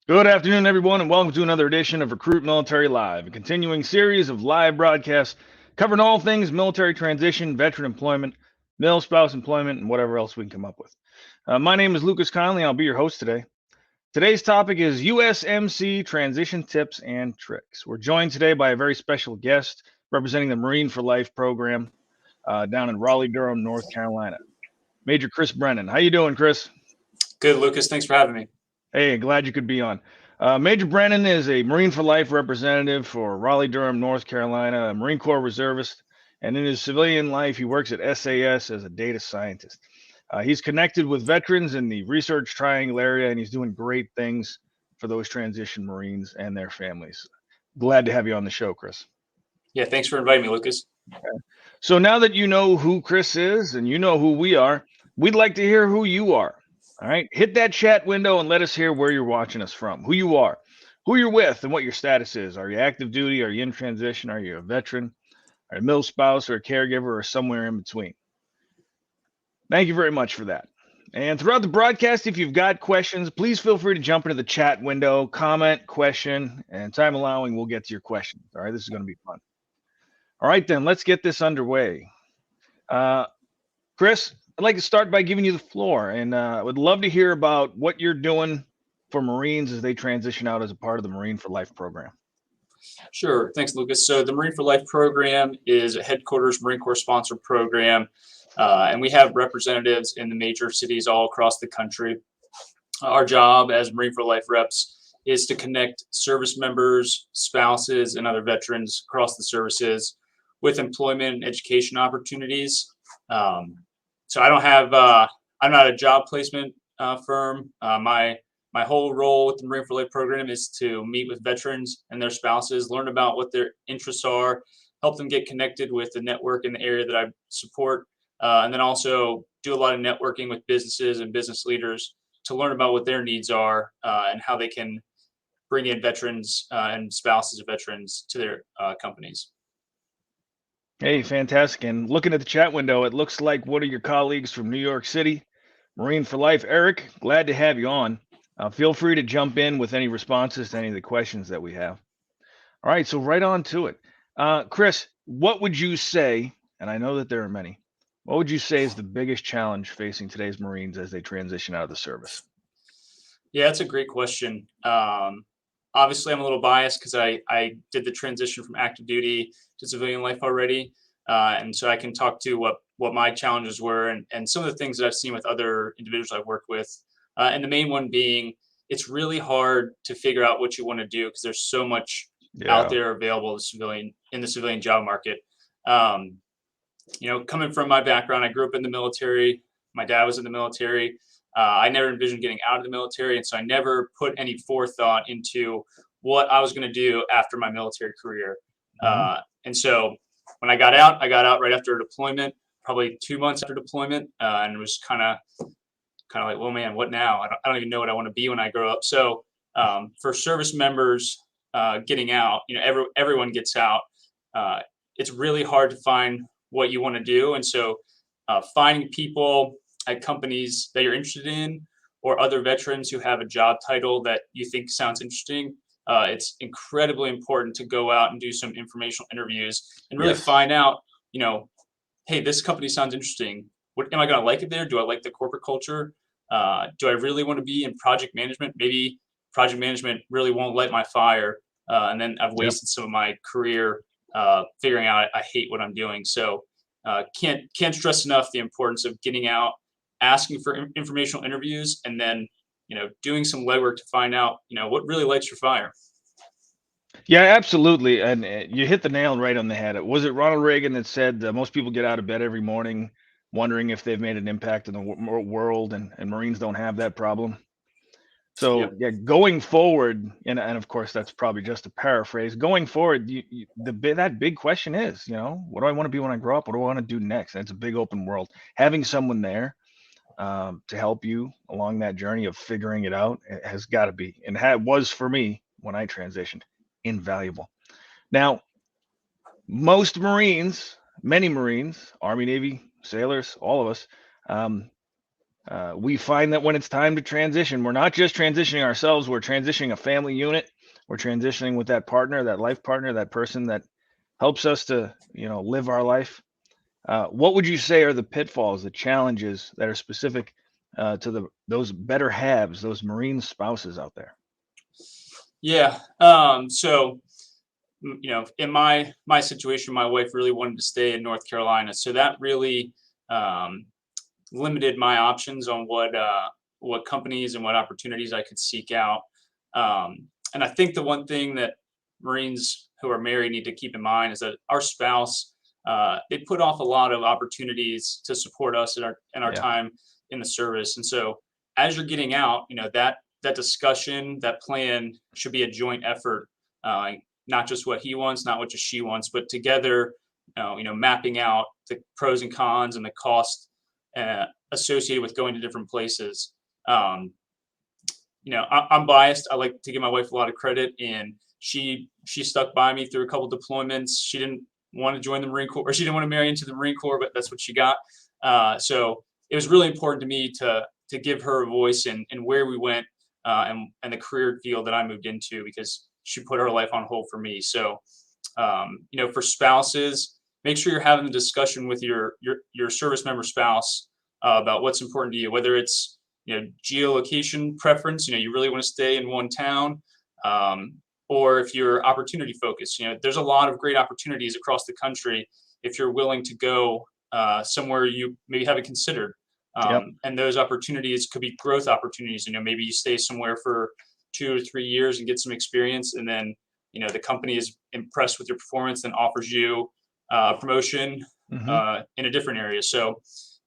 Good afternoon, everyone, and welcome to another edition of Recruit Military Live, a continuing series of live broadcasts covering all things military transition, veteran employment, mil spouse employment, and whatever else we can come up with. My name is Lucas Connolly, and I'll be your host today. Today's topic is USMC transition tips and tricks. We're joined today by a very special guest representing the Marine for Life program down in Raleigh-Durham, North Carolina. Major Chris Brennan. How you doing, Chris? Good, Lucas. Thanks for having me. Hey, glad you could be on. Major Brennan is a Marine for Life representative for Raleigh-Durham, North Carolina, a Marine Corps reservist, and in his civilian life, he works at SAS as a data scientist. He's connected with veterans in the Research Triangle area, and he's doing great things for those transition Marines and their families. Glad to have you on the show, Chris. Yeah, thanks for inviting me, Lucas. So now that you know who Chris is and you know who we are, we'd like to hear who you are. All right, hit that chat window and let us hear where you're watching us from, who you are, who you're with, and what your status is. Are you active duty? Are you in transition? Are you a veteran? Are you a mil spouse or a caregiver or somewhere in between? Thank you very much for that. And throughout the broadcast, if you've got questions, please feel free to jump into the chat window, comment, question, and time allowing, we'll get to your questions. All right, this is going to be fun. All right, then, let's get this underway. Chris, I'd like to start by giving you the floor, and I would love to hear about what you're doing for Marines as they transition out as a part of the Marine for Life program. Sure. Thanks, Lucas. So the Marine for Life program is a headquarters Marine Corps sponsored program, and we have representatives in the major cities all across the country. Our job as Marine for Life reps is to connect service members, spouses, and other veterans across the services with employment and education opportunities. So I don't have, I'm not a job placement firm. My whole role with the Marine for Life program is to meet with veterans and their spouses, learn about what their interests are, help them get connected with the network in the area that I support, and then also do a lot of networking with businesses and business leaders to learn about what their needs are and how they can bring in veterans and spouses of veterans to their companies. Hey, fantastic. And looking at the chat window, it looks like one of your colleagues from New York City, Marine for Life, Eric, glad to have you on. Feel free to jump in with any responses to any of the questions that we have. All right, so right on to it. Chris, what would you say, and I know that there are many, what would you say is the biggest challenge facing today's Marines as they transition out of the service? Yeah, that's a great question. Obviously, I'm a little biased because I did the transition from active duty to civilian life already. And so I can talk to what my challenges were and some of the things that I've seen with other individuals I've worked with. And the main one being it's really hard to figure out what you want to do because there's so much out Yeah. there available in the civilian job market. Um, Coming from my background, I grew up in the military. My dad was in the military. I never envisioned getting out of the military, and so I never put any forethought into what I was going to do after my military career. Mhm. And so when I got out right after deployment, probably 2 months after deployment, and it was kind of like, well, man, what now? I don't even know what I want to be when I grow up. So for service members getting out, everyone gets out. It's really hard to find what you want to do, and so finding people at companies that you're interested in or other veterans who have a job title that you think sounds interesting. It's incredibly important to go out and do some informational interviews and really Yes. find out, hey, this company sounds interesting. What am I going to like it there? Do I like the corporate culture? Do I really want to be in project management? Maybe project management really won't light my fire, and then I've Yep. wasted some of my career figuring out I hate what I'm doing. So can't stress enough the importance of getting out, asking for informational interviews, and then doing some legwork to find out what really lights your fire. Yeah, absolutely. And you hit the nail right on the head. Was it Ronald Reagan that said most people get out of bed every morning wondering if they've made an impact in the world, and Marines don't have that problem? So, Yep. yeah, going forward, and of course, that's probably just a paraphrase. Going forward, that big question is, what do I want to be when I grow up? What do I want to do next? And it's a big open world. Having someone there to help you along that journey of figuring it out has got to be, and was for me when I transitioned, invaluable. Now, most Marines, many Marines, Army, Navy, sailors, all of us, um, We find that when it's time to transition, we're not just transitioning ourselves, we're transitioning a family unit. We're transitioning with that partner, that life partner, that person that helps us to, live our life. What would you say are the pitfalls, the challenges that are specific to those better halves, those Marine spouses out there? Yeah. So, in my situation, my wife really wanted to stay in North Carolina, so that really um, limited my options on what companies and what opportunities I could seek out. And I think the one thing that Marines who are married need to keep in mind is that our spouse, they put off a lot of opportunities to support us in our Yeah. time in the service. And so as you're getting out, that discussion, that plan should be a joint effort, not just what he wants, not what just she wants, but together, mapping out the pros and cons and the cost associated with going to different places. Um, I'm biased. I like to give my wife a lot of credit, and she stuck by me through a couple deployments. She didn't want to join the Marine Corps, or she didn't want to marry into the Marine Corps, but that's what she got. So it was really important to me to give her a voice in where we went, and the career field that I moved into, because she put her life on hold for me. So for spouses, make sure you're having the discussion with your service member spouse about what's important to you, whether it's geolocation preference, you really want to stay in one town, or if you're opportunity focused. There's a lot of great opportunities across the country if you're willing to go somewhere you maybe haven't considered. Yep. And those opportunities could be growth opportunities. Maybe you stay somewhere for 2 or 3 years and get some experience, and then the company is impressed with your performance and offers you a promotion Hmm. in a different area. So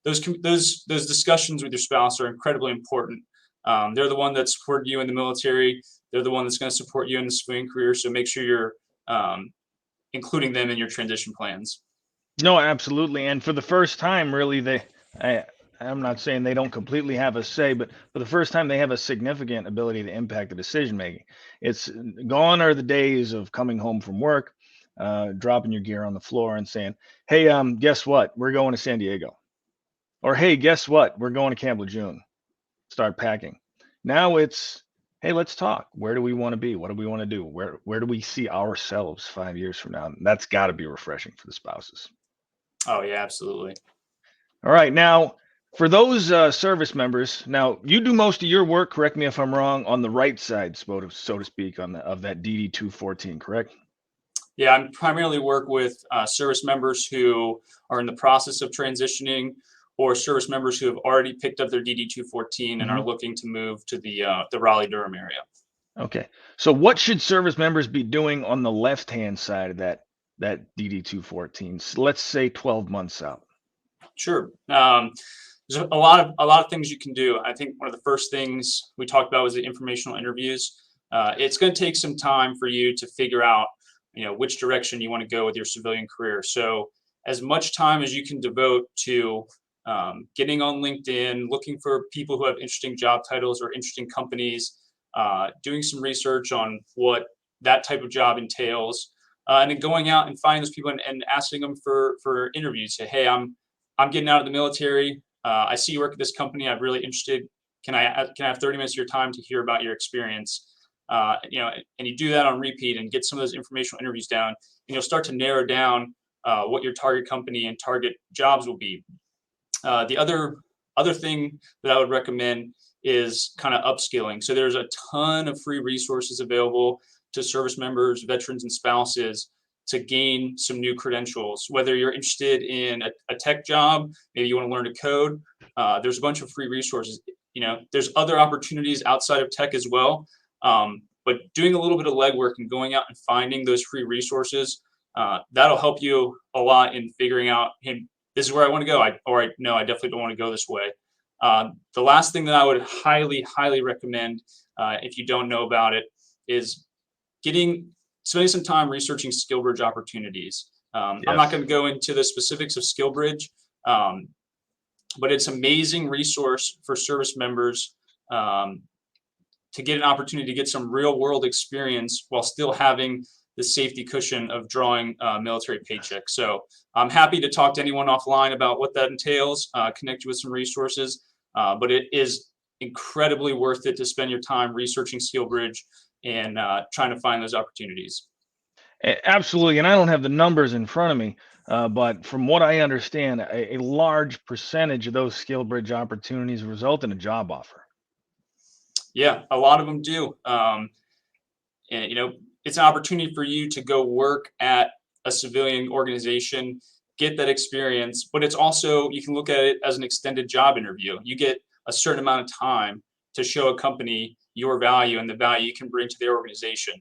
those discussions with your spouse are incredibly important. They're the one that supported you in the military. They're the one that's going to support you in the civilian career. So make sure you're including them in your transition plans. No, absolutely. And for the first time, really, I, I'm not saying they don't completely have a say, but for the first time, they have a significant ability to impact the decision making. It's gone are the days of coming home from work, dropping your gear on the floor and saying, "Hey, guess what? We're going to San Diego." Or, "Hey, guess what? We're going to Camp Lejeune." Start packing. Now it's, "Hey, let's talk. Where do we want to be? What do we want to do? Where do we see ourselves 5 years from now?" And that's got to be refreshing for the spouses. Oh yeah, absolutely. All right. Now, for those service members, now you do most of your work, correct me if I'm wrong, on the right side, so to speak, of that DD 214, correct? Yeah, I primarily work with service members who are in the process of transitioning, or service members who have already picked up their DD 214 and are Hmm. looking to move to the Raleigh-Durham area. Okay. So what should service members be doing on the left-hand side of that DD 214? Let's say 12 months out. Sure. There's a lot of things you can do. I think one of the first things we talked about was the informational interviews. It's going to take some time for you to figure out, which direction you want to go with your civilian career. So as much time as you can devote to getting on LinkedIn, looking for people who have interesting job titles or interesting companies, doing some research on what that type of job entails, and then going out and finding those people and asking them for interviews. Say, hey, I'm getting out of the military. I see you work at this company. I'm really interested. Can I have 30 minutes of your time to hear about your experience? And you do that on repeat and get some of those informational interviews down, and you'll start to narrow down what your target company and target jobs will be. The other thing that I would recommend is kind of upskilling. So there's a ton of free resources available to service members, veterans, and spouses to gain some new credentials. Whether you're interested in a tech job, maybe you want to learn to code, there's a bunch of free resources. There's other opportunities outside of tech as well. But doing a little bit of legwork and going out and finding those free resources, that'll help you a lot in figuring out, hey, this is where I want to go. No, I definitely don't want to go this way. The last thing that I would highly, highly recommend, if you don't know about it, is spending some time researching SkillBridge opportunities. I'm not Yes. going to go into the specifics of SkillBridge, but it's an amazing resource for service members to get an opportunity to get some real world experience while still having the safety cushion of drawing military paychecks. So I'm happy to talk to anyone offline about what that entails, connect you with some resources. but it is incredibly worth it to spend your time researching SkillBridge and trying to find those opportunities. Absolutely, and I don't have the numbers in front of me, but from what I understand, a large percentage of those SkillBridge opportunities result in a job offer. Yeah, a lot of them do. And it's an opportunity for you to go work at a civilian organization, get that experience, but it's also, you can look at it as an extended job interview. You get a certain amount of time to show a company your value and the value you can bring to their organization.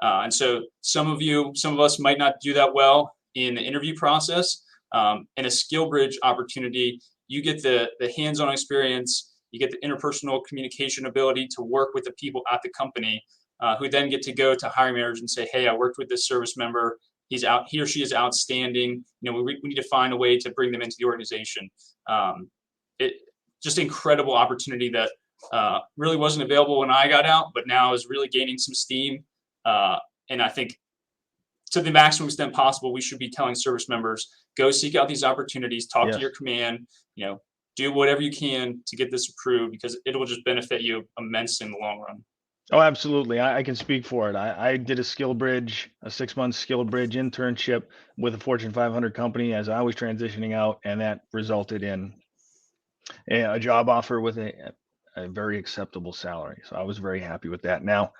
And so some of us might not do that well in the interview process. In a SkillBridge opportunity, you get the hands-on experience, you get the interpersonal communication ability to work with the people at the company, who then get to go to hiring managers and say, hey, I worked with this service member. He or she is outstanding. We need to find a way to bring them into the organization. It just incredible opportunity that really wasn't available when I got out, but now is really gaining some steam. And I think to the maximum extent possible, we should be telling service members, go seek out these opportunities, talk to your command, do whatever you can to get this approved, because it will just benefit you immensely in the long run. Oh, absolutely. I can speak for it. I did a 6-month SkillBridge internship with a Fortune 500 company as I was transitioning out, and that resulted in a job offer with a very acceptable salary. So I was very happy with that. Now,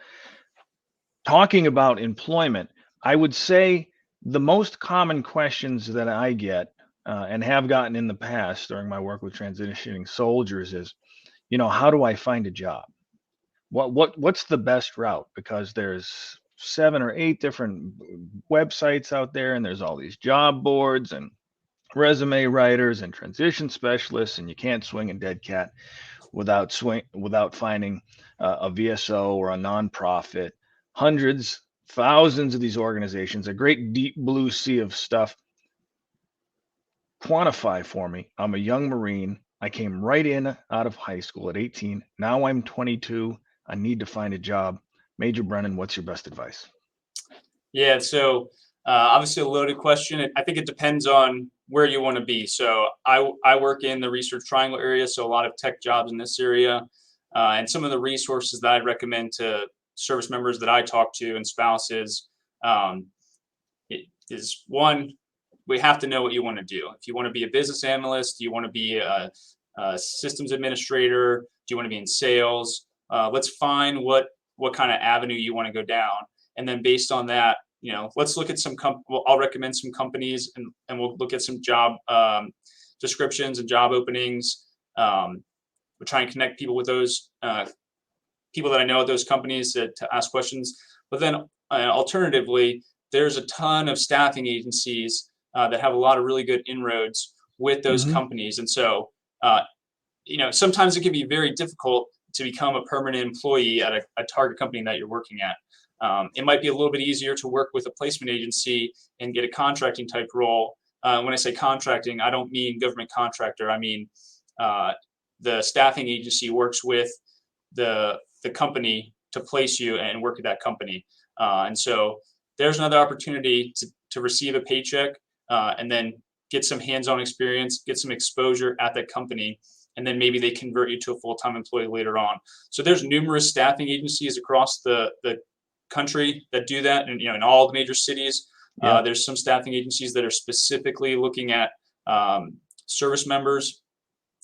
talking about employment, I would say the most common questions that I get and have gotten in the past during my work with transitioning soldiers is, how do I find a job? What's the best route? Because there's 7 or 8 different websites out there, and there's all these job boards and resume writers and transition specialists, and you can't swing a dead cat without finding a VSO or a nonprofit. Hundreds, thousands of these organizations, a great deep blue sea of stuff. Quantify for me. I'm a young Marine. I came right in out of high school at 18. Now I'm 22. I need to find a job. Major Brennan, what's your best advice? Yeah, so obviously a loaded question. I think it depends on where you want to be. So I work in the Research Triangle area, so a lot of tech jobs in this area. And some of the resources that I'd recommend to service members that I talk to and spouses is one, we have to know what you want to do. If you want to be a business analyst, do you want to be a systems administrator? Do you want to be in sales? Let's find what kind of avenue you want to go down. And then based on that, let's look at I'll recommend some companies and we'll look at some job descriptions and job openings. We'll try and connect people with those people that I know at those companies to ask questions. But then alternatively, there's a ton of staffing agencies that have a lot of really good inroads with those companies. And so, sometimes it can be very difficult to become a permanent employee at a target company that you're working at. It might be a little bit easier to work with a placement agency and get a contracting type role. When I say contracting, I don't mean government contractor. I mean the staffing agency works with the company to place you and work at that company. And so there's another opportunity to receive a paycheck and then get some hands-on experience, get some exposure at that company, and then maybe they convert you to a full-time employee later on. So there's numerous staffing agencies across the country that do that, and in all the major cities. There's some staffing agencies that are specifically looking at service members.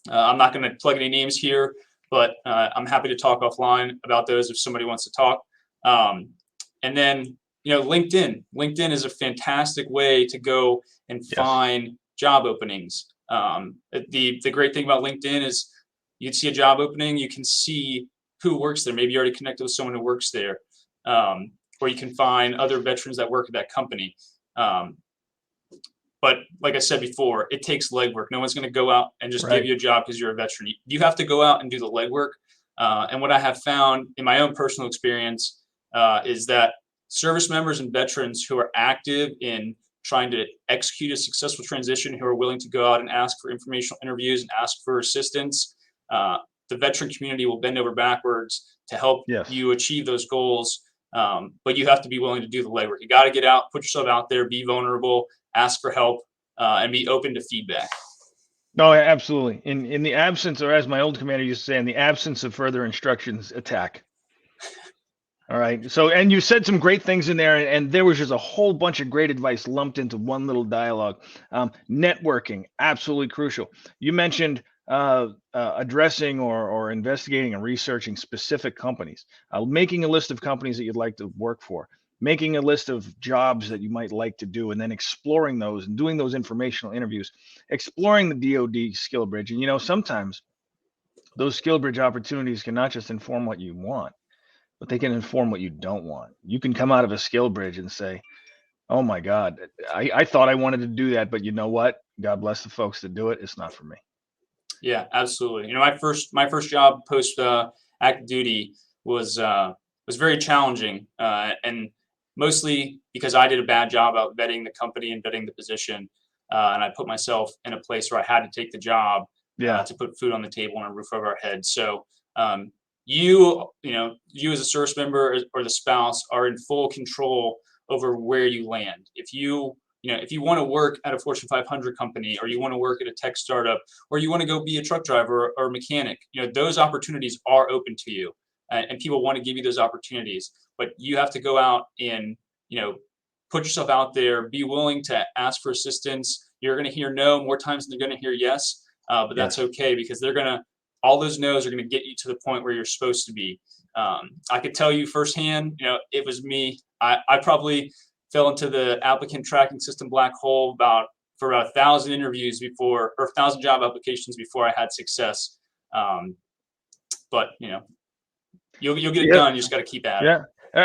I'm not going to plug any names here, but I'm happy to talk offline about those if somebody wants to talk. And then LinkedIn. LinkedIn is a fantastic way to go and find job openings. The great thing about LinkedIn is you'd see a job opening, you can see who works there. Maybe you already connected with someone who works there. Or you can find other veterans that work at that company. But like I said before, it takes legwork. No one's going to go out and just give you a job because you're a veteran. You have to go out and do the legwork. And what I have found in my own personal experience is that service members and veterans who are active in trying to execute a successful transition, who are willing to go out and ask for informational interviews and ask for assistance, the veteran community will bend over backwards to help you achieve those goals. But you have to be willing to do the legwork. You got to get out, put yourself out there, be vulnerable, ask for help, and be open to feedback. No, absolutely. In the absence, or as my old commander used to say, in the absence of further instructions, attack. All right. So, and you said some great things in there, and there was just a whole bunch of great advice lumped into one little dialogue. Networking, absolutely crucial. You mentioned addressing or investigating and researching specific companies, making a list of companies that you'd like to work for, making a list of jobs that you might like to do, and then exploring those and doing those informational interviews, exploring the DoD skill bridge. And, you know, sometimes those skill bridge opportunities can not just inform what you want, but they can inform what you don't want. You can come out of a skill bridge and say, oh my God, I thought I wanted to do that, but you know what? God bless the folks that do it. It's not for me. Yeah, absolutely. You know, my first job post active duty was very challenging, and mostly because I did a bad job out vetting the company and vetting the position, and I put myself in a place where I had to take the job Yeah. to put food on the table and a roof over our heads. So you as a service member or the spouse are in full control over where you land. If you want to work at a Fortune 500 company, or you want to work at a tech startup, or you want to go be a truck driver or a mechanic, those opportunities are open to you, and people want to give you those opportunities. But you have to go out and put yourself out there, be willing to ask for assistance. You're going to hear no more times than they're going to hear yes, but that's okay, because all those no's are going to get you to the point where you're supposed to be. I could tell you firsthand, it was me. I probably fell into the applicant tracking system black hole for about 1,000 interviews or 1,000 job applications before I had success. But you'll get it done. You just got to keep at it.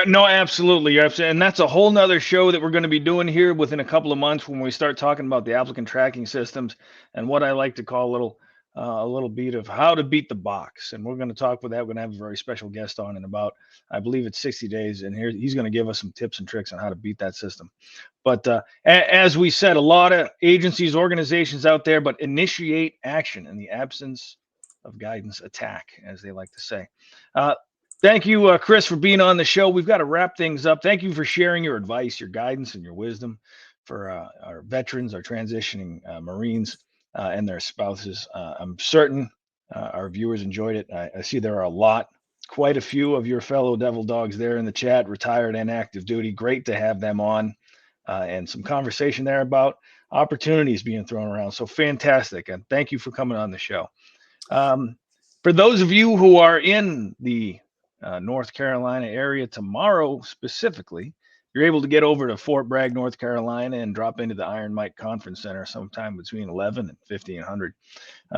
No, absolutely. And that's a whole nother show that we're going to be doing here within a couple of months when we start talking about the applicant tracking systems and what I like to call a little beat of how to beat the box. And we're going to talk with that. We're going to have a very special guest on in about, I believe it's 60 days. And he's going to give us some tips and tricks on how to beat that system. But as we said, a lot of agencies, organizations out there, but initiate action in the absence of guidance, attack, as they like to say. Thank you, Chris, for being on the show. We've got to wrap things up. Thank you for sharing your advice, your guidance, and your wisdom for our veterans, our transitioning Marines, and their spouses. I'm certain our viewers enjoyed it. I see there are quite a few of your fellow devil dogs there in the chat, retired and active duty. Great to have them on, and some conversation there about opportunities being thrown around. So fantastic. And thank you for coming on the show. For those of you who are in the North Carolina area tomorrow specifically, you're able to get over to Fort Bragg, North Carolina, and drop into the Iron Mike Conference Center sometime between 11 and 1500.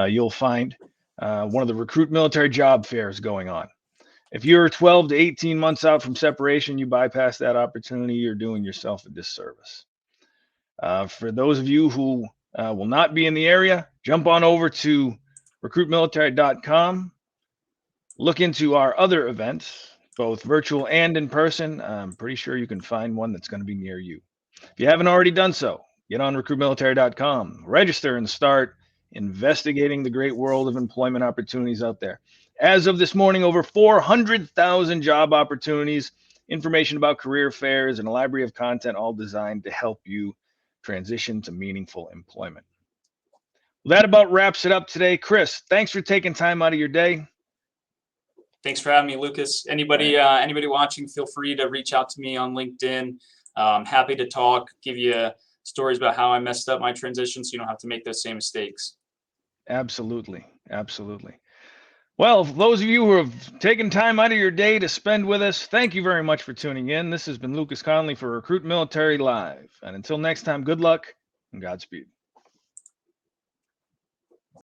You'll find one of the Recruit Military job fairs going on. If you're 12 to 18 months out from separation, you bypass that opportunity, you're doing yourself a disservice. For those of you who will not be in the area, jump on over to RecruitMilitary.com. Look into our other events, both virtual and in person. I'm pretty sure you can find one that's going to be near you. If you haven't already done so, get on RecruitMilitary.com, register, and start investigating the great world of employment opportunities out there. As of this morning, over 400,000 job opportunities, information about career fairs, and a library of content, all designed to help you transition to meaningful employment. Well, that about wraps it up today. Chris, thanks for taking time out of your day. Thanks for having me, Lucas. Anybody watching, feel free to reach out to me on LinkedIn. I'm happy to talk, give you stories about how I messed up my transition so you don't have to make those same mistakes. Absolutely. Absolutely. Well, those of you who have taken time out of your day to spend with us, thank you very much for tuning in. This has been Lucas Connolly for Recruit Military Live. And until next time, good luck and Godspeed.